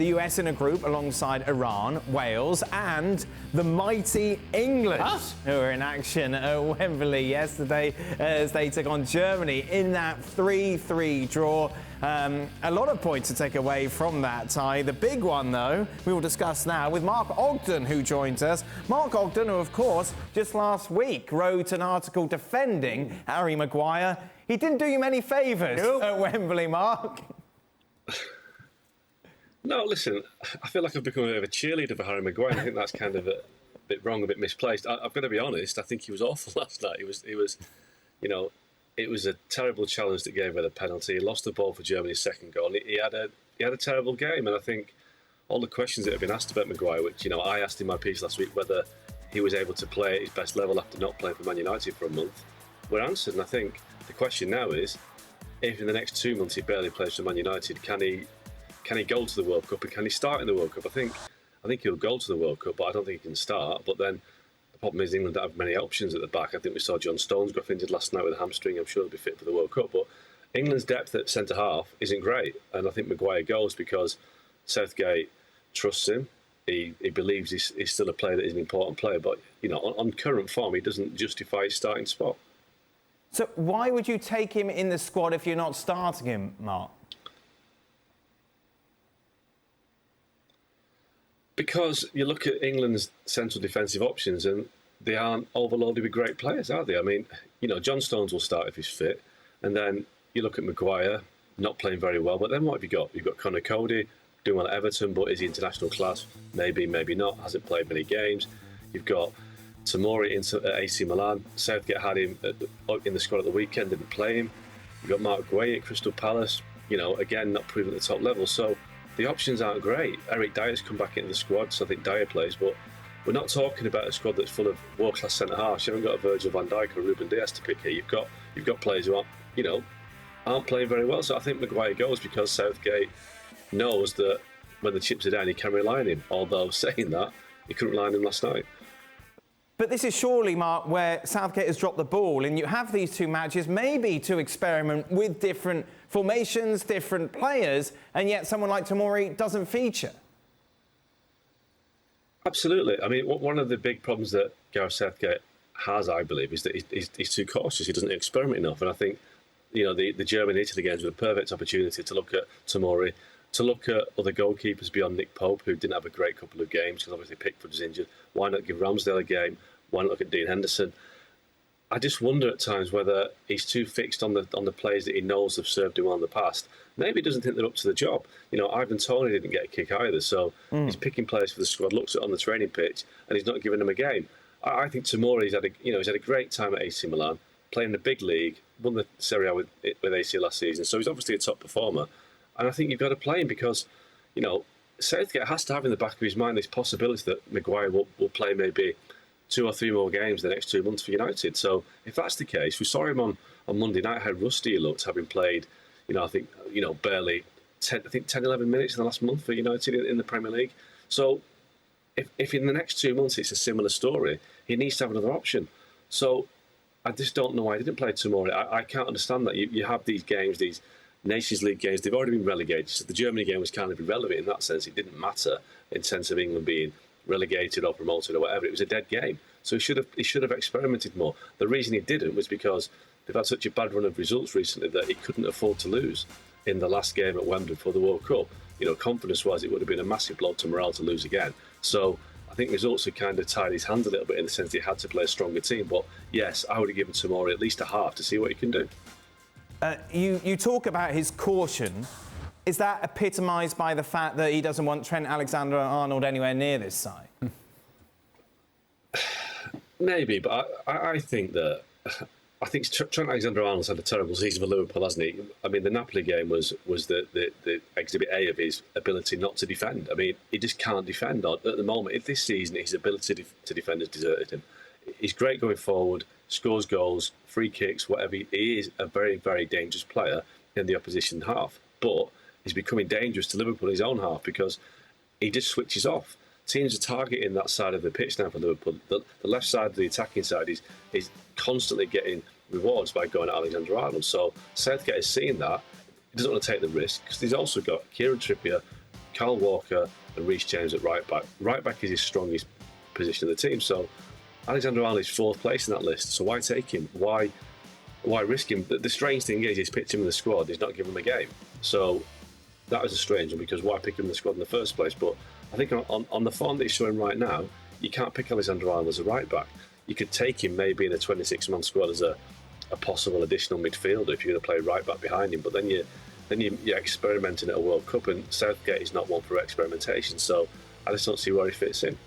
The US in a group alongside Iran, Wales and the mighty England, who were in action at Wembley yesterday as they took on Germany in that 3-3 draw. A lot of points to take away from that tie. The big one, though, we will discuss now with Mark Ogden, who joins us. Mark Ogden, who, of course, just last week wrote an article defending Harry Maguire. He didn't do you many favours at Wembley, Mark. No, listen, I feel like I've become a bit of a cheerleader for Harry Maguire. I think that's kind of a bit wrong, a bit misplaced. I've got to be honest, I think he was awful last night. It was a terrible challenge that gave away the penalty. He lost the ball for Germany's second goal. He had a terrible game, and I think all the questions that have been asked about Maguire, which, I asked in my piece last week whether he was able to play at his best level after not playing for Man United for a month, were answered. And I think the question now is, if in the next 2 months he barely plays for Man United, can he go to the World Cup and can he start in the World Cup? I think he'll go to the World Cup, but I don't think he can start. But then the problem is England don't have many options at the back. I think we saw John Stones got injured last night with a hamstring. I'm sure he'll be fit for the World Cup. But England's depth at centre-half isn't great. And I think Maguire goes because Southgate trusts him. He believes he's still a player that is an important player. But, on current form, he doesn't justify his starting spot. So why would you take him in the squad if you're not starting him, Mark? Because you look at England's central defensive options and they aren't overloaded with great players, are they? I mean, John Stones will start if he's fit. And then you look at Maguire, not playing very well. But then what have you got? You've got Conor Cody, doing well at Everton, but is he international class? Maybe, maybe not. Hasn't played many games. You've got Tomori at AC Milan. Southgate had him in the squad at the weekend, didn't play him. You've got Mark Gueye at Crystal Palace, again, not proven at the top level. So the options aren't great. Eric Dyer's come back into the squad, so I think Dyer plays, but we're not talking about a squad that's full of world-class centre-halves. You haven't got a Virgil van Dijk or Ruben Dias to pick here. You've got players who aren't playing very well. So I think Maguire goes because Southgate knows that when the chips are down, he can rely on him. Although saying that, he couldn't rely on him last night. But this is surely, Mark, where Southgate has dropped the ball, and you have these two matches maybe to experiment with different formations, different players, and yet someone like Tomori doesn't feature. Absolutely. I mean, one of the big problems that Gareth Southgate has, I believe, is that he's too cautious. He doesn't experiment enough. And I think, the German-Italy games were a perfect opportunity to look at Tomori, to look at other goalkeepers beyond Nick Pope, who didn't have a great couple of games because obviously Pickford was injured. Why not give Ramsdale a game? Why not look at Dean Henderson? I just wonder at times whether he's too fixed on the players that he knows have served him well in the past. Maybe he doesn't think they're up to the job. Ivan Toney didn't get a kick either, so he's picking players for the squad, looks at on the training pitch, and he's not giving them a game. I think Tomori's had a great time at AC Milan, playing in the big league, won the Serie A with AC last season, so he's obviously a top performer. And I think you've got to play him because, Southgate has to have in the back of his mind this possibility that Maguire will play maybe 2 or 3 more games the next 2 months for United. So if that's the case, we saw him on Monday night, how rusty he looked, having played, barely 10, 11 minutes in the last month for United in the Premier League. So if in the next 2 months it's a similar story, he needs to have another option. So I just don't know why he didn't play tomorrow. I can't understand that. You have these games, these Nations League games, they've already been relegated. So the Germany game was kind of irrelevant in that sense. It didn't matter in sense of England being relegated or promoted or whatever. It was a dead game. So he should have experimented more. The reason he didn't was because they've had such a bad run of results recently that he couldn't afford to lose in the last game at Wembley for the World Cup. Confidence-wise, it would have been a massive blow to morale to lose again. So I think results have kind of tied his hands a little bit in the sense that he had to play a stronger team. But yes, I would have given Tomori at least a half to see what he can do. You talk about his caution. Is that epitomised by the fact that he doesn't want Trent Alexander-Arnold anywhere near this side? Maybe, but I think Trent Alexander-Arnold's had a terrible season for Liverpool, hasn't he? I mean, the Napoli game was the exhibit A of his ability not to defend. I mean, he just can't defend at the moment. If this season his ability to defend has deserted him. He's great going forward, scores goals, free kicks, whatever. He is a very, very dangerous player in the opposition half. But he's becoming dangerous to Liverpool in his own half because he just switches off. Teams are targeting that side of the pitch now for Liverpool. The left side of the attacking side is constantly getting rewards by going at Alexander-Arnold. So Southgate is seeing that. He doesn't want to take the risk because he's also got Kieran Trippier, Kyle Walker and Reece James at right back. Right back is his strongest position in the team. So Alexander-Arnold is 4th place in that list. So why take him? Why risk him? The strange thing is he's picked him in the squad. He's not given him a game. So that was a strange one, because why pick him in the squad in the first place? But I think on the form that he's showing right now, you can't pick Alexander-Arnold as a right back. You could take him maybe in a 26-man squad as a possible additional midfielder if you're going to play right back behind him. But then you're experimenting at a World Cup, and Southgate is not one for experimentation. So I just don't see where he fits in.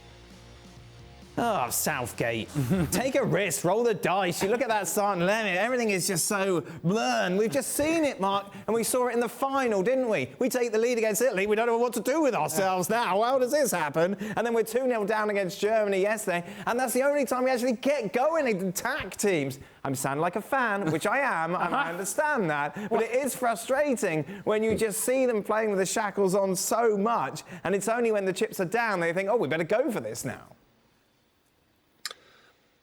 Oh, Southgate. Take a risk, roll the dice. You look at that starting 11, everything is just so blurred. We've just seen it, Mark, and we saw it in the final, didn't we? We take the lead against Italy, we don't know what to do with ourselves now. How does this happen? And then we're 2-0 down against Germany yesterday, and that's the only time we actually get going and attack teams. I'm sounding like a fan, which I am, and I understand that, but it is frustrating when you just see them playing with the shackles on so much, and it's only when the chips are down they think, oh, we better go for this now.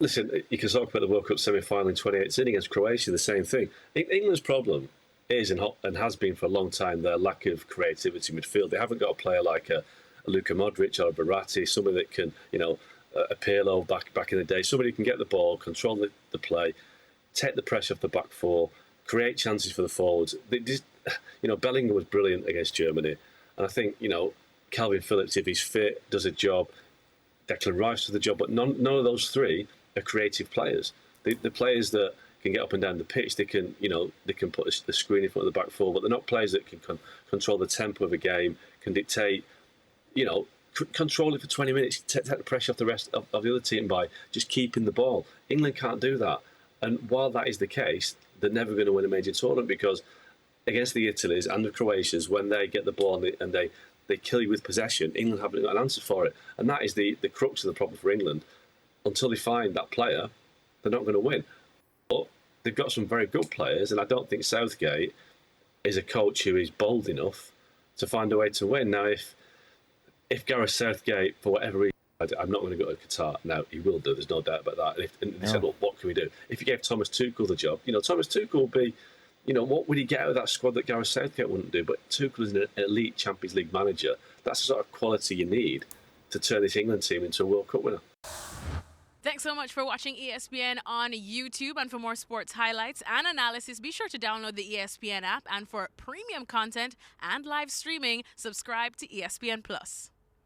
Listen, you can talk about the World Cup semi-final in 2018 against Croatia, the same thing. England's problem is, and has been for a long time, their lack of creativity in midfield. They haven't got a player like a Luka Modric or a Verratti, somebody that can, a Pirlo back in the day, somebody who can get the ball, control the play, take the pressure off the back four, create chances for the forwards. Bellingham was brilliant against Germany. And I think, Calvin Phillips, if he's fit, does a job. Declan Rice does the job. But none of those three are creative players. The players that can get up and down the pitch, they can put the screen in front of the back four, but they're not players that can control the tempo of a game, can dictate, control it for 20 minutes, take the pressure off the rest of the other team by just keeping the ball. England can't do that. And while that is the case, they're never going to win a major tournament, because against the Italians and the Croatians, when they get the ball and they kill you with possession, England haven't got an answer for it. And that is the crux of the problem for England. Until they find that player, they're not going to win. But they've got some very good players, and I don't think Southgate is a coach who is bold enough to find a way to win. Now, if Gareth Southgate, for whatever reason, I'm not going to go to Qatar. Now, he will do, there's no doubt about that. And they said, well, what can we do? If you gave Thomas Tuchel the job, Thomas Tuchel would be, what would he get out of that squad that Gareth Southgate wouldn't do? But Tuchel is an elite Champions League manager. That's the sort of quality you need to turn this England team into a World Cup winner. Thanks so much for watching ESPN on YouTube. And for more sports highlights and analysis, be sure to download the ESPN app. And for premium content and live streaming, subscribe to ESPN Plus.